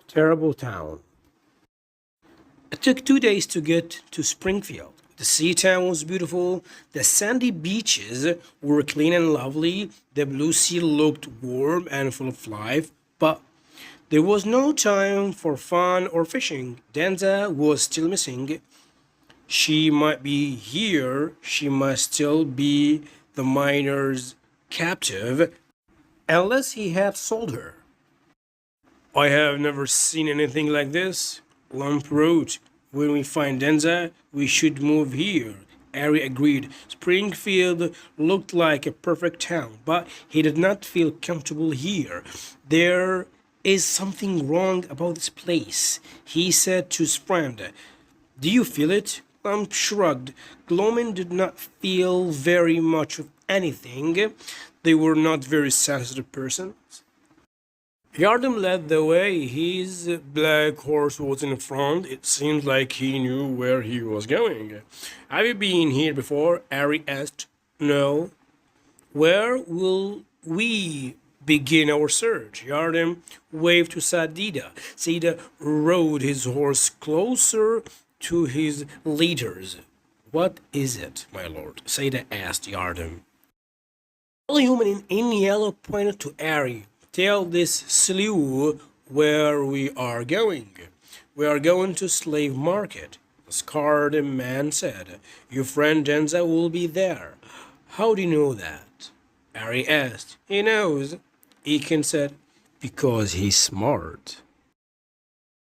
Terrible town. It took 2 days to get to Springfield. The sea town was beautiful, the sandy beaches were clean and lovely, the blue sea looked warm and full of life, but there was no time for fun or fishing. Denza was still missing. She might be here, she might still be the miner's captive, unless he had sold her. I have never seen anything like this, Lump wrote. When we find Denza, we should move here. Ari agreed. Springfield looked like a perfect town, but he did not feel comfortable here. There is something wrong about this place, he said to his friend. Do you feel it? Lump shrugged. Glomin did not feel very much of anything. They were not very sensitive persons. Yardem led the way. His black horse was in front. It seemed like he knew where he was going. Have you been here before? Ari asked. No. Where will we begin our search? Yardem waved to Sadida. Sadida rode his horse closer to his leaders. What is it, my lord? Sadida asked Yardem. All in yellow pointed to Ari. Tell this slew where we are going. We are going to slave market, the scarred man said. Your friend Denza will be there. How do you know that? Ari asked. He knows, Ekin said, because he's smart.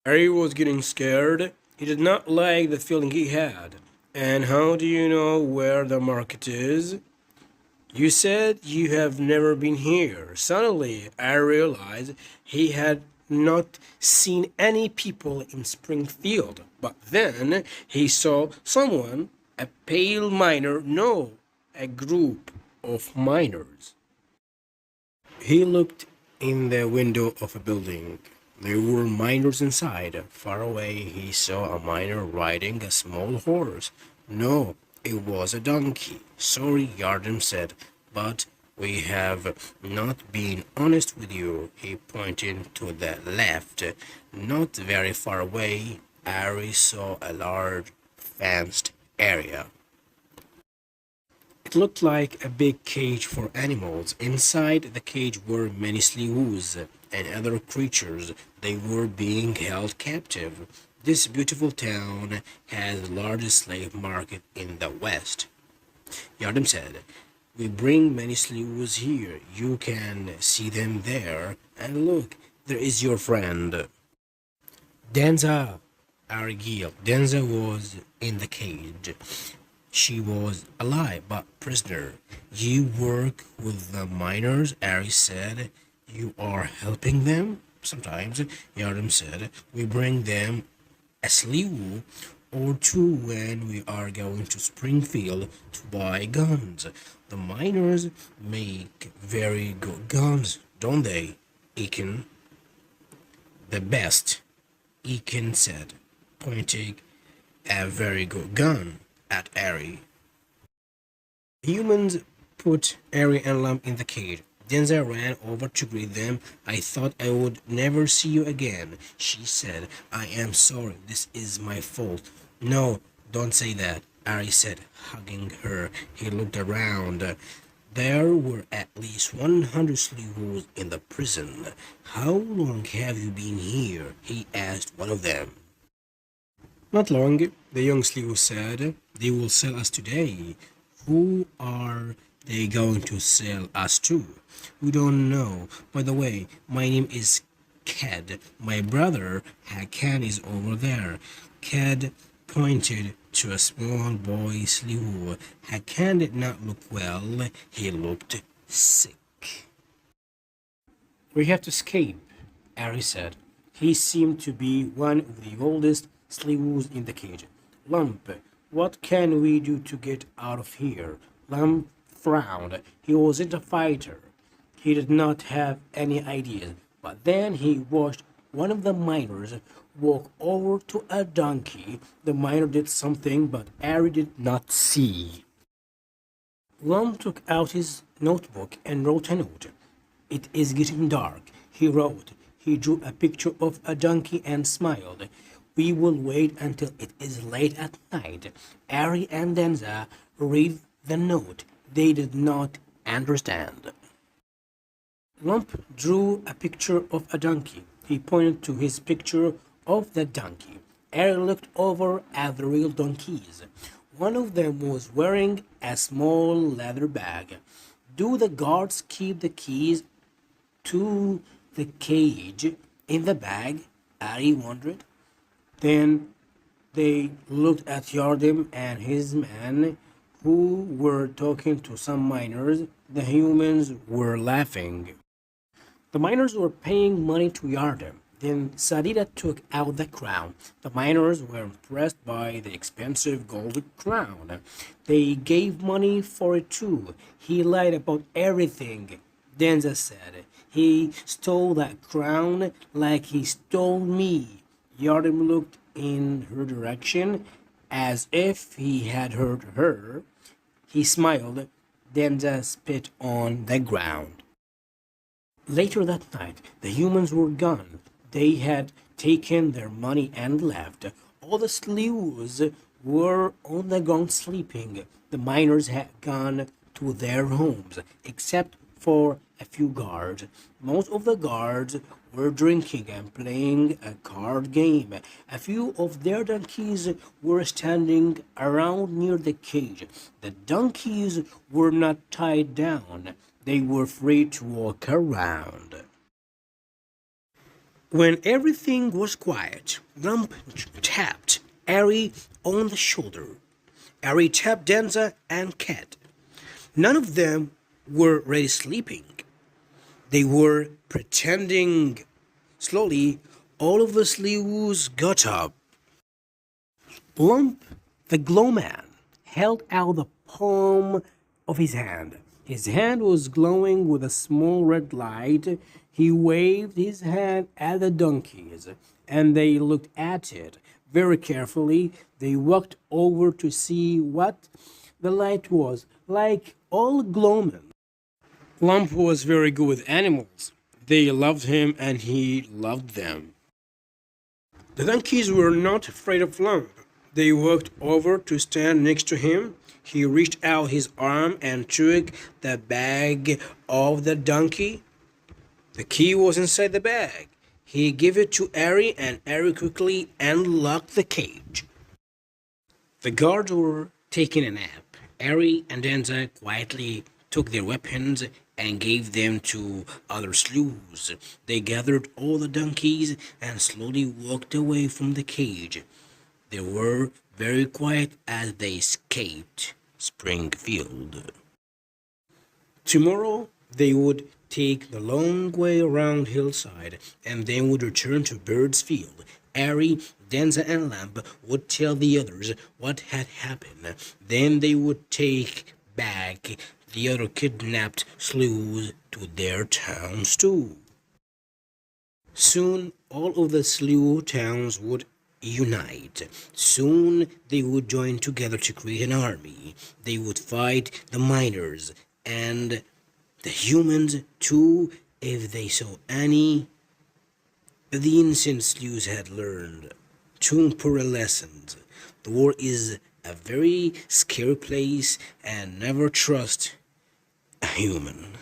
Ari was getting scared. He did not like the feeling he had. And how do you know where the market is? You said you have never been here. Suddenly, I realized he had not seen any people in Springfield. But then he saw someone, a pale miner, no, a group of miners. He looked in the window of a building. There were miners inside. Far away, he saw a miner riding a small horse. No, it was a donkey. Sorry, Yardem said, but we have not been honest with you. He pointed to the left. Not very far away, Ari saw a large fenced area. It looked like a big cage for animals. Inside the cage were many slews and other creatures. They were being held captive. This beautiful town has the largest slave market in the West. Yardem said, we bring many slews here. You can see them there. And look, there is your friend. Denza, Ari yelled. Denza was in the cage. She was alive, but prisoner. You work with the miners, Ari said. You are helping them? Sometimes, Yardem said. We bring them a slew or two when we are going to Springfield to buy guns. The miners make very good guns, don't they, Ekin? The best, Ekin said, pointing a very good gun at Ari. Humans put Ari and Lump in the cage. Denza ran over to greet them. I thought I would never see you again, she said. I am sorry. This is my fault. No, don't say that, Ari said, hugging her. He looked around. There were at least 100 slews in the prison. How long have you been here? He asked one of them. Not long, the young slew said. They will sell us today. Who are they going to sell us to? We don't know. By the way, my name is Ked. My brother Hakan is over there. Ked pointed to a small boy slew. Hakan did not look well. He looked sick. We have to escape, Ari said. He seemed to be one of the oldest slews in the cage. Lump, what can we do to get out of here? Lump frowned. He wasn't a fighter. He did not have any ideas. But then he watched one of the miners walk over to a donkey. The miner did something, but Ari did not see. Lump took out his notebook and wrote a note. It is getting dark, he wrote. He drew a picture of a donkey and smiled. We will wait until it is late at night. Ari and Yinza read the note. They did not understand. Lump drew a picture of a donkey. He pointed to his picture of the donkey. Ari looked over at the real donkeys. One of them was wearing a small leather bag. Do the guards keep the keys to the cage in the bag? Ari wondered. Then they looked at Yardim and his man, who were talking to some miners. The humans were laughing. The miners were paying money to Yardim. Then Sadida took out the crown. The miners were impressed by the expensive gold crown. They gave money for it too. He lied about everything. Denza said, he stole that crown like he stole me. Yardim looked in her direction as if he had heard her. He smiled. Denza spit on the ground. Later that night, the humans were gone. They had taken their money and left. All the slaves were on the ground sleeping. The miners had gone to their homes, except for a few guards. Most of the guards were drinking and playing a card game. A few of their donkeys were standing around near the cage. The donkeys were not tied down. They were free to walk around. When everything was quiet, Lump tapped Ari on the shoulder. Ari tapped Denza and Cat. None of them were really sleeping. They were pretending. Slowly, all of the slaves got up. Lump, the glow man, held out the palm of his hand. His hand was glowing with a small red light. He waved his hand at the donkeys, and they looked at it very carefully. They walked over to see what the light was, like all glowmen. Lump was very good with animals. They loved him, and he loved them. The donkeys were not afraid of Lump. They walked over to stand next to him. He reached out his arm and took the bag of the donkey. The key was inside the bag. He gave it to Ari, and Ari quickly unlocked the cage. The guards were taking a nap. Ari and Yinza quietly took their weapons and gave them to other slaves. They gathered all the donkeys and slowly walked away from the cage. They were very quiet as they escaped Springfield. Tomorrow they would take the long way around hillside and then would return to Bird's Field. Ari, Denza, and Lamp would tell the others what had happened. Then they would take back the other kidnapped slaves to their towns too. Soon all of the slave towns would unite. Soon they would join together to create an army. They would fight the miners and the humans too if they saw any. The ancient slaves had learned two important lessons. The war is a very scary place, and never trust a human.